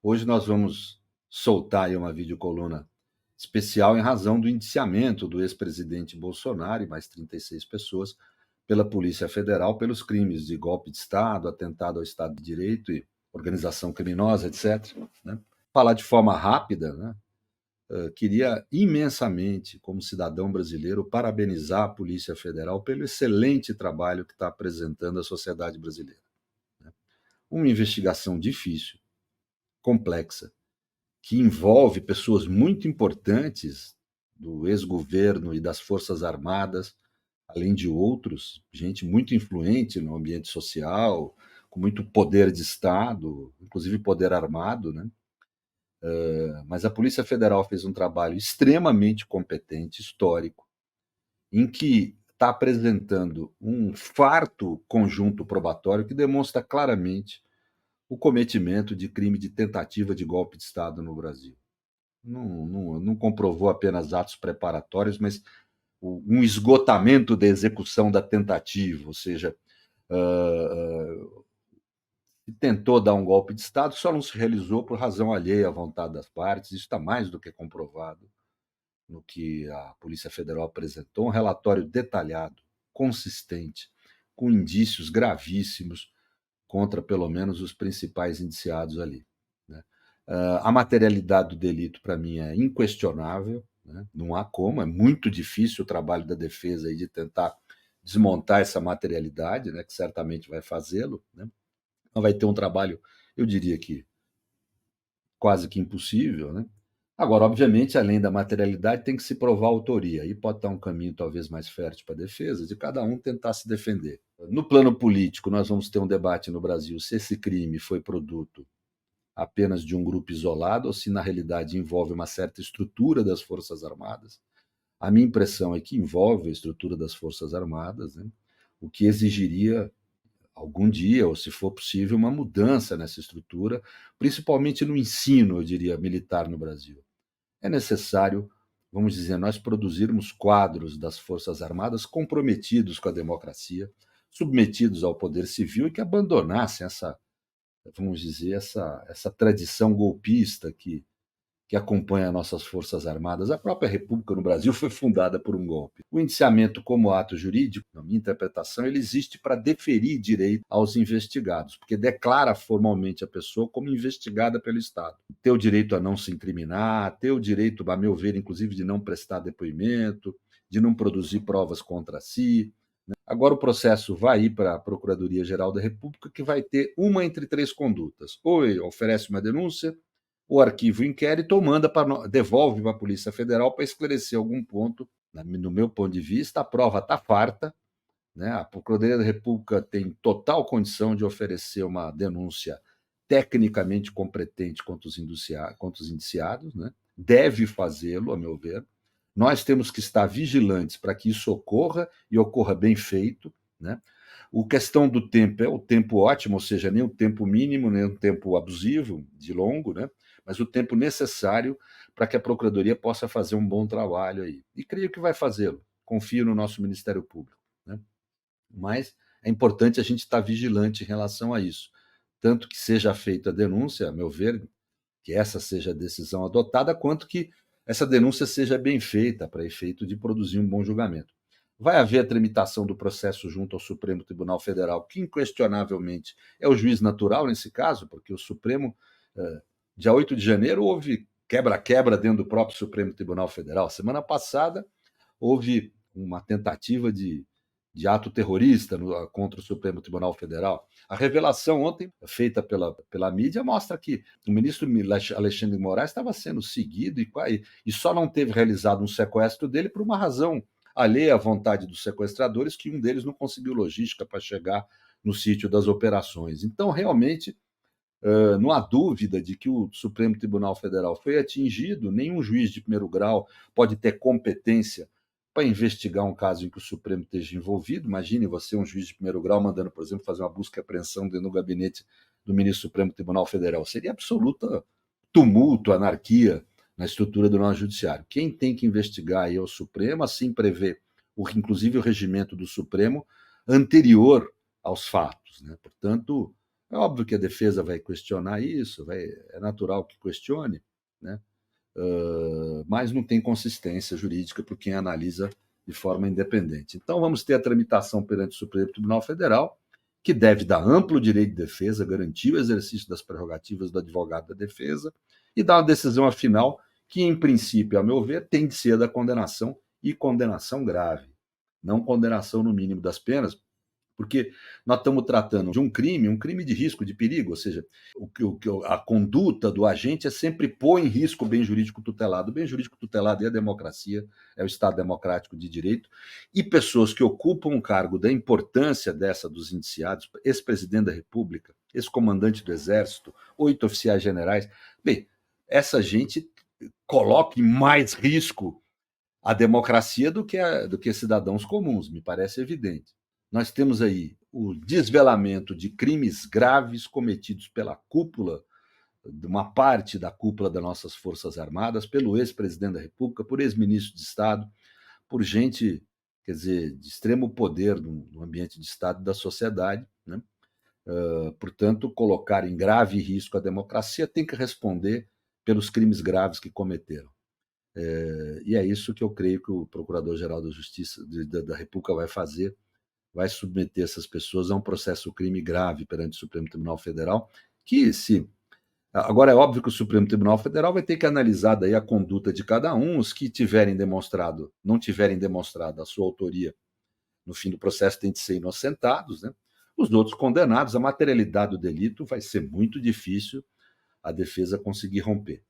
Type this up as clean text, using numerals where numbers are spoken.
Hoje nós vamos soltar aí uma videocoluna especial em razão do indiciamento do ex-presidente Bolsonaro e mais 36 pessoas pela Polícia Federal pelos crimes de golpe de Estado, atentado ao Estado de Direito e organização criminosa, etc. Né? Falar de forma rápida, né? Queria imensamente, como cidadão brasileiro, parabenizar a Polícia Federal pelo excelente trabalho que está apresentando à sociedade brasileira. Né? Uma investigação difícil, complexa, que envolve pessoas muito importantes do ex-governo e das Forças Armadas, além de outros, gente muito influente no ambiente social, com muito poder de Estado, inclusive poder armado, né? Mas a Polícia Federal fez um trabalho extremamente competente, histórico, em que está apresentando um farto conjunto probatório que demonstra claramente o cometimento de crime de tentativa de golpe de Estado no Brasil. Não comprovou apenas atos preparatórios, mas um esgotamento da execução da tentativa, ou seja, tentou dar um golpe de Estado, só não se realizou por razão alheia à vontade das partes. Isso está mais do que comprovado no que a Polícia Federal apresentou, um relatório detalhado, consistente, com indícios gravíssimos contra pelo menos os principais indiciados ali. Né? A materialidade do delito, para mim, é inquestionável, né? Não há como, é muito difícil o trabalho da defesa aí de tentar desmontar essa materialidade, né? Que certamente vai fazê-lo. Né? Então vai ter um trabalho, eu diria que quase que impossível. Né? Agora, obviamente, além da materialidade, tem que se provar a autoria. Aí pode estar um caminho talvez mais fértil para a defesa, de cada um tentar se defender. No plano político, nós vamos ter um debate no Brasil se esse crime foi produto apenas de um grupo isolado ou se na realidade envolve uma certa estrutura das Forças Armadas. A minha impressão é que envolve a estrutura das Forças Armadas, né? O que exigiria algum dia, ou se for possível, uma mudança nessa estrutura, principalmente no ensino, eu diria, militar no Brasil. É necessário, vamos dizer, nós produzirmos quadros das Forças Armadas comprometidos com a democracia, submetidos ao poder civil e que abandonassem essa, vamos dizer, essa tradição golpista que acompanha nossas Forças Armadas. A própria República no Brasil foi fundada por um golpe. O indiciamento como ato jurídico, na minha interpretação, ele existe para deferir direito aos investigados, porque declara formalmente a pessoa como investigada pelo Estado. Ter o direito a não se incriminar, ter o direito, a meu ver, inclusive, de não prestar depoimento, de não produzir provas contra si. Agora o processo vai ir para a Procuradoria-Geral da República, que vai ter uma entre três condutas. Ou oferece uma denúncia, o arquivo o inquérito ou devolve para a Polícia Federal para esclarecer algum ponto. No meu ponto de vista, a prova está farta, né? A Procuradoria da República tem total condição de oferecer uma denúncia tecnicamente competente contra os indiciados, né? Deve fazê-lo, a meu ver. Nós temos que estar vigilantes para que isso ocorra e ocorra bem feito. Né? A questão do tempo é o tempo ótimo, ou seja, nem o tempo mínimo, nem o tempo abusivo, de longo, né? Mas o tempo necessário para que a Procuradoria possa fazer um bom trabalho aí. E creio que vai fazê-lo. Confio no nosso Ministério Público. Né? Mas é importante a gente estar vigilante em relação a isso. Tanto que seja feita a denúncia, a meu ver, que essa seja a decisão adotada, quanto que essa denúncia seja bem feita para efeito de produzir um bom julgamento. Vai haver a tramitação do processo junto ao Supremo Tribunal Federal, que inquestionavelmente é o juiz natural nesse caso, porque o Supremo, dia 8 de janeiro, houve quebra-quebra dentro do próprio Supremo Tribunal Federal. Semana passada, houve uma tentativa de ato terrorista contra o Supremo Tribunal Federal. A revelação ontem, feita pela mídia, mostra que o ministro Alexandre de Moraes estava sendo seguido e só não teve realizado um sequestro dele por uma razão alheia à vontade dos sequestradores, que um deles não conseguiu logística para chegar no sítio das operações. Então, realmente, não há dúvida de que o Supremo Tribunal Federal foi atingido, nenhum juiz de primeiro grau pode ter competência para investigar um caso em que o Supremo esteja envolvido. Imagine você, um juiz de primeiro grau, mandando, por exemplo, fazer uma busca e apreensão dentro do gabinete do ministro do Supremo Tribunal Federal. Seria absoluta tumulto, anarquia na estrutura do nosso judiciário. Quem tem que investigar aí é o Supremo, assim prevê, inclusive, o regimento do Supremo anterior aos fatos. Né? Portanto, É óbvio que a defesa vai questionar isso, é natural que questione, né? Mas não tem consistência jurídica por quem analisa de forma independente. Então, vamos ter a tramitação perante o Supremo Tribunal Federal, que deve dar amplo direito de defesa, garantir o exercício das prerrogativas do advogado da defesa e dar uma decisão afinal que, em princípio, a meu ver, tem de ser a da condenação e condenação grave, não condenação no mínimo das penas, porque nós estamos tratando de um crime de risco, de perigo, ou seja, a conduta do agente é sempre pôr em risco o bem jurídico tutelado. O bem jurídico tutelado é a democracia, é o Estado democrático de direito, e pessoas que ocupam um cargo da importância dessa dos indiciados, ex-presidente da República, ex-comandante do Exército, 8 oficiais generais, bem, essa gente coloca em mais risco a democracia do que cidadãos comuns, me parece evidente. Nós temos aí o desvelamento de crimes graves cometidos pela cúpula, de uma parte da cúpula das nossas Forças Armadas, pelo ex-presidente da República, por ex-ministro de Estado, por gente, quer dizer, de extremo poder no ambiente de Estado e da sociedade, né? Portanto, colocar em grave risco a democracia tem que responder pelos crimes graves que cometeram. E é isso que eu creio que o Procurador-Geral da Justiça da República vai fazer, vai submeter essas pessoas a um processo crime grave perante o Supremo Tribunal Federal, que se... Agora, é óbvio que o Supremo Tribunal Federal vai ter que analisar daí a conduta de cada um, os que não tiverem demonstrado a sua autoria no fim do processo têm de ser inocentados, né? Os outros condenados, a materialidade do delito vai ser muito difícil a defesa conseguir romper.